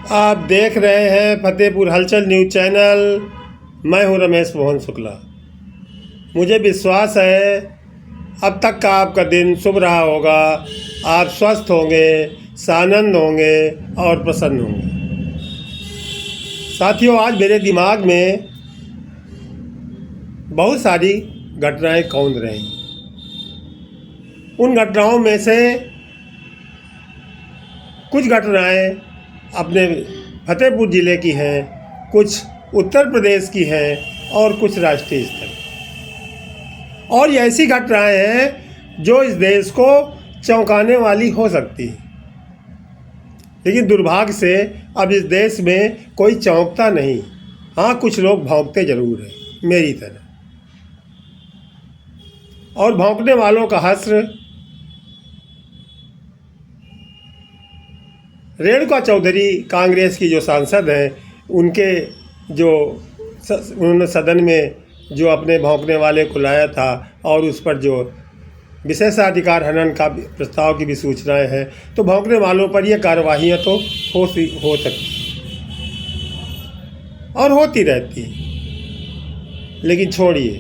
आप देख रहे हैं फतेहपुर हलचल न्यूज़ चैनल। मैं हूं रमेश मोहन शुक्ला। मुझे विश्वास है अब तक का आपका दिन शुभ रहा होगा। आप स्वस्थ होंगे, सानंद होंगे और प्रसन्न होंगे। साथियों, आज मेरे दिमाग में बहुत सारी घटनाएं कौंध रही। उन घटनाओं में से कुछ घटनाएं अपने फतेहपुर ज़िले की हैं, कुछ उत्तर प्रदेश की हैं और कुछ राष्ट्रीय स्तर की। और ये ऐसी घटनाएं हैं जो इस देश को चौंकाने वाली हो सकती है, लेकिन दुर्भाग्य से अब इस देश में कोई चौंकता नहीं। हाँ, कुछ लोग भौंकते ज़रूर हैं मेरी तरह, और भौंकने वालों का हश्र रेणुका चौधरी, कांग्रेस की जो सांसद हैं, उनके जो उन्होंने सदन में जो अपने भौंकने वाले को लाया था और उस पर जो विशेषाधिकार हनन का प्रस्ताव की भी सूचनाएं हैं, तो भौंकने वालों पर ये कार्रवाइयाँ तो हो सकती और होती रहती। लेकिन छोड़िए,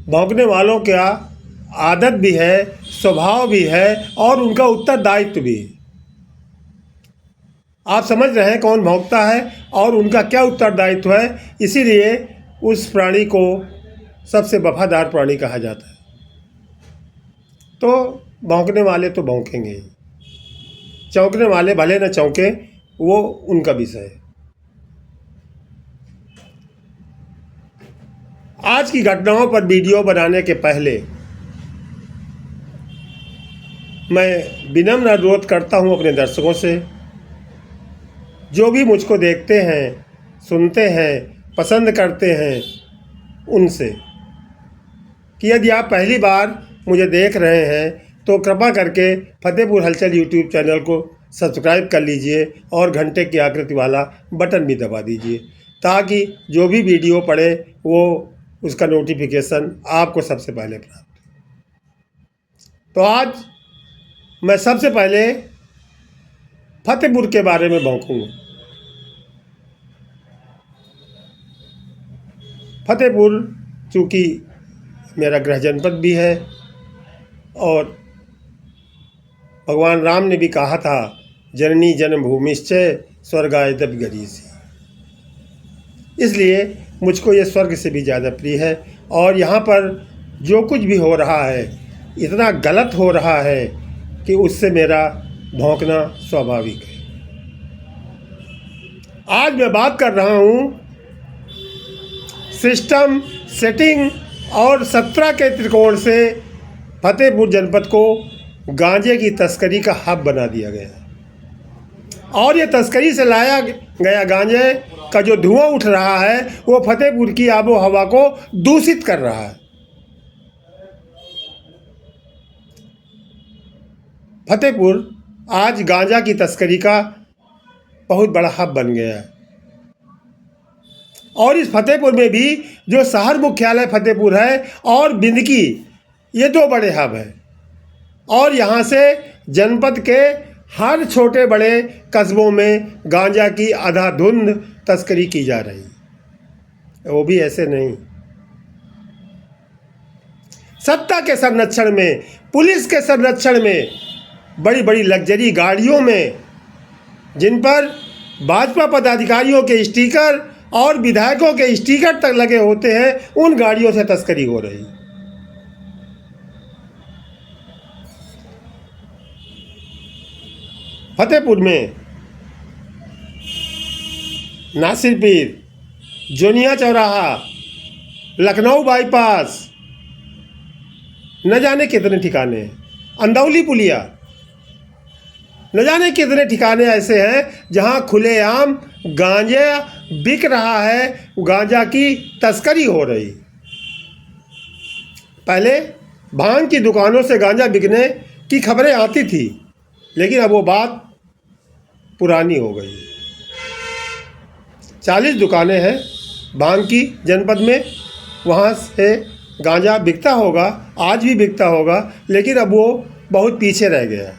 भौंकने वालों का आदत भी है, स्वभाव भी है और उनका उत्तरदायित्व भी है। आप समझ रहे हैं कौन भौंकता है और उनका क्या उत्तरदायित्व है। इसीलिए उस प्राणी को सबसे वफादार प्राणी कहा जाता है। तो भौंकने वाले तो भौंकेंगे ही, चौंकने वाले भले न चौंके, वो उनका विषय है। आज की घटनाओं पर वीडियो बनाने के पहले मैं विनम्र अनुरोध करता हूं अपने दर्शकों से, जो भी मुझको देखते हैं, सुनते हैं, पसंद करते हैं, उनसे कि यदि आप पहली बार मुझे देख रहे हैं तो कृपा करके फतेहपुर हलचल यूट्यूब चैनल को सब्सक्राइब कर लीजिए और घंटे की आकृति वाला बटन भी दबा दीजिए, ताकि जो भी वीडियो पड़े वो उसका नोटिफिकेशन आपको सबसे पहले प्राप्त हो। तो आज मैं सबसे पहले फतेहपुर के बारे में भौंकूँगा। फतेहपुर चूँकि मेरा गृह जनपद भी है और भगवान राम ने भी कहा था, जननी जन्मभूमिश्च स्वर्गादपि गरीयसी। इसलिए मुझको ये स्वर्ग से भी ज़्यादा प्रिय है। और यहाँ पर जो कुछ भी हो रहा है, इतना गलत हो रहा है कि उससे मेरा भौंकना स्वाभाविक है। आज मैं बात कर रहा हूँ सिस्टम, सेटिंग और 17 के त्रिकोण से फतेहपुर जनपद को गांजे की तस्करी का हब बना दिया गया। और ये तस्करी से लाया गया गांजे का जो धुआं उठ रहा है, वो फतेहपुर की आबो हवा को दूषित कर रहा है। फतेहपुर आज गांजा की तस्करी का बहुत बड़ा हब बन गया है। और इस फतेहपुर में भी जो शहर मुख्यालय फतेहपुर है और बिंदकी, ये दो बड़े हब हैं। और यहाँ से जनपद के हर छोटे बड़े कस्बों में गांजा की अंधाधुंध तस्करी की जा रही, वो भी ऐसे नहीं। सत्ता के संरक्षण में, पुलिस के संरक्षण में, बड़ी बड़ी लग्जरी गाड़ियों में, जिन पर भाजपा पदाधिकारियों के स्टिकर और विधायकों के स्टिकर तक लगे होते हैं, उन गाड़ियों से तस्करी हो रही। फतेहपुर में नासिर पीर, जोनिया चौराहा, लखनऊ बाईपास, न जाने कितने ठिकाने, अंदौली पुलिया, न जाने कितने ठिकाने ऐसे हैं जहां खुलेआम गांजा बिक रहा है, गांजा की तस्करी हो रही। पहले भांग की दुकानों से गांजा बिकने की खबरें आती थी, लेकिन अब वो बात पुरानी हो गई। 40 दुकानें हैं भांग की जनपद में, वहाँ से गांजा बिकता होगा, आज भी बिकता होगा, लेकिन अब वो बहुत पीछे रह गया।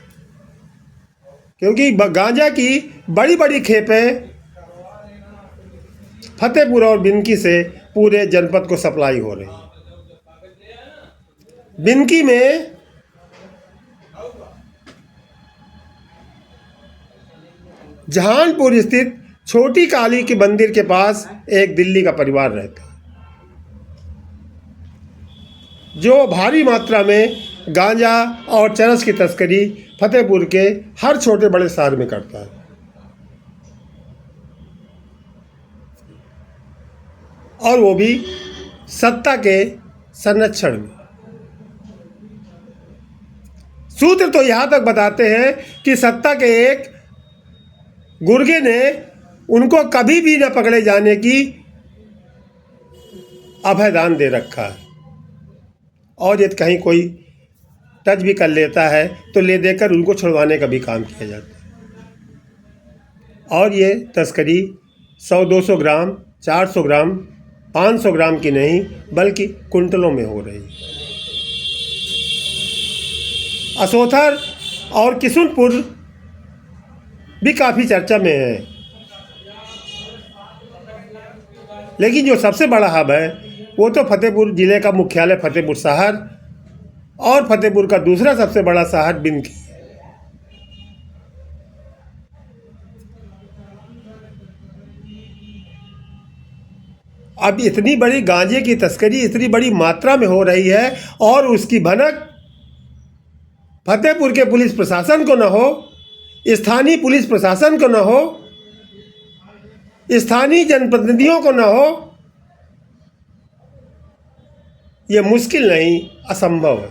क्योंकि गांजा की बड़ी बड़ी खेपें फतेहपुर और बिनकी से पूरे जनपद को सप्लाई हो रही है। बिनकी में जहानपुर स्थित छोटी काली के मंदिर के पास एक दिल्ली का परिवार रहता है जो भारी मात्रा में गांजा और चरस की तस्करी फतेहपुर के हर छोटे बड़े शहर में करता है। और वो भी सत्ता के संरक्षण में। सूत्र तो यहां तक बताते हैं कि सत्ता के एक गुर्गे ने उनको कभी भी न पकड़े जाने की अभयदान दे रखा है, और यदि कहीं कोई टच भी कर लेता है तो ले देकर उनको छुड़वाने का भी काम किया जाता है। और ये तस्करी 100-200 ग्राम, 400 ग्राम, 500 ग्राम की नहीं बल्कि कुंटलों में हो रही है। असोथर और किशुनपुर भी काफ़ी चर्चा में है, लेकिन जो सबसे बड़ा हब है वो तो फतेहपुर ज़िले का मुख्यालय फतेहपुर शहर और फतेहपुर का दूसरा सबसे बड़ा शहर बिनकी। अब इतनी बड़ी गांजे की तस्करी इतनी बड़ी मात्रा में हो रही है और उसकी भनक फतेहपुर के पुलिस प्रशासन को न हो, स्थानीय पुलिस प्रशासन को न हो, स्थानीय जनप्रतिनिधियों को न हो, यह मुश्किल नहीं असंभव है।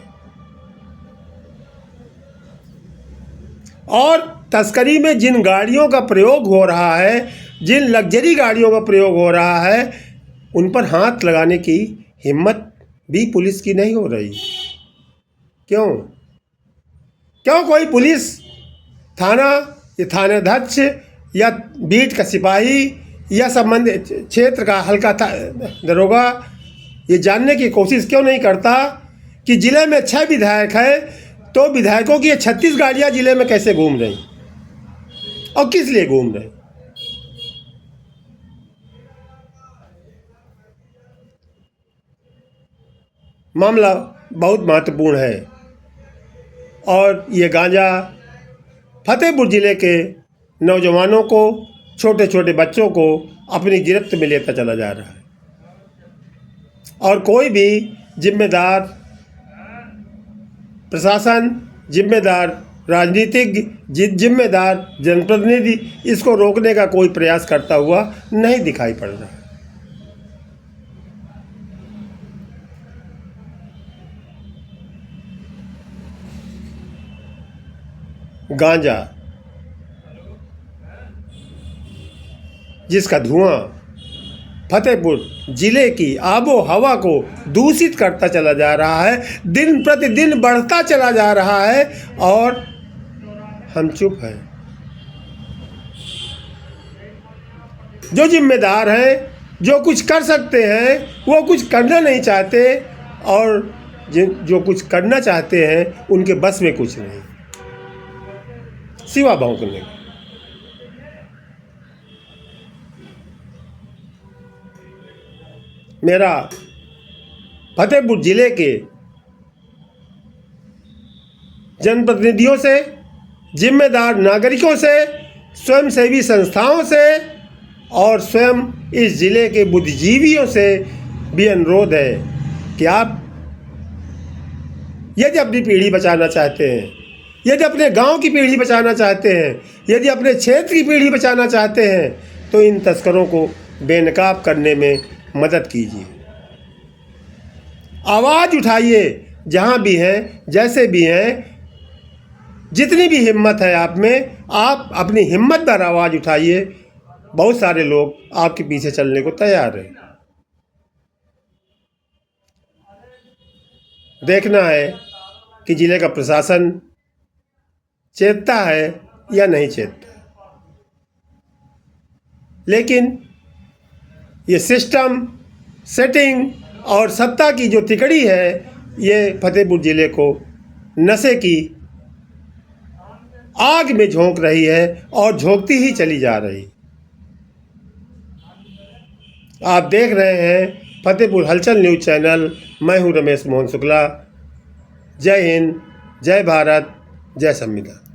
और तस्करी में जिन गाड़ियों का प्रयोग हो रहा है, जिन लग्जरी गाड़ियों का प्रयोग हो रहा है, उन पर हाथ लगाने की हिम्मत भी पुलिस की नहीं हो रही। क्यों कोई पुलिस थाना या थानाध्यक्ष या बीट का सिपाही या संबंधित क्षेत्र का हल्का दरोगा ये जानने की कोशिश क्यों नहीं करता कि जिले में 6 विधायक हैं तो विधायकों की 36 गाड़ियां जिले में कैसे घूम रही और किस लिए घूम रही। मामला बहुत महत्वपूर्ण है और ये गांजा फतेहपुर ज़िले के नौजवानों को, छोटे छोटे बच्चों को अपनी गिरफ्त में लेता चला जा रहा है। और कोई भी जिम्मेदार प्रशासन, जिम्मेदार राजनीतिज्ञ, जिम्मेदार जनप्रतिनिधि इसको रोकने का कोई प्रयास करता हुआ नहीं दिखाई पड़ रहा है। गांजा जिसका धुआं फतेहपुर ज़िले की आबो हवा को दूषित करता चला जा रहा है, दिन प्रतिदिन बढ़ता चला जा रहा है और हम चुप हैं। जो जिम्मेदार हैं, जो कुछ कर सकते हैं, वो कुछ करना नहीं चाहते, और जो कुछ करना चाहते हैं उनके बस में कुछ नहीं सिवा भौंकने। मेरा फतेहपुर ज़िले के जनप्रतिनिधियों से, जिम्मेदार नागरिकों से, स्वयंसेवी संस्थाओं से और स्वयं इस ज़िले के बुद्धिजीवियों से भी अनुरोध है कि आप यदि अपनी पीढ़ी बचाना चाहते हैं, यदि अपने गांव की पीढ़ी बचाना चाहते हैं, यदि अपने क्षेत्र की पीढ़ी बचाना चाहते हैं, तो इन तस्करों को बेनकाब करने में मदद कीजिए। आवाज़ उठाइए, जहां भी हैं, जैसे भी हैं, जितनी भी हिम्मत है आप में, आप अपनी हिम्मत पर आवाज़ उठाइए। बहुत सारे लोग आपके पीछे चलने को तैयार हैं। देखना है कि जिले का प्रशासन चेतता है या नहीं चेतता। लेकिन ये सिस्टम, सेटिंग और सत्ता की जो तिकड़ी है, ये फतेहपुर ज़िले को नशे की आग में झोंक रही है और झोंकती ही चली जा रही। आप देख रहे हैं फतेहपुर हलचल न्यूज़ चैनल। मैं हूं रमेश मोहन शुक्ला। जय हिंद, जय भारत, जय संविधान।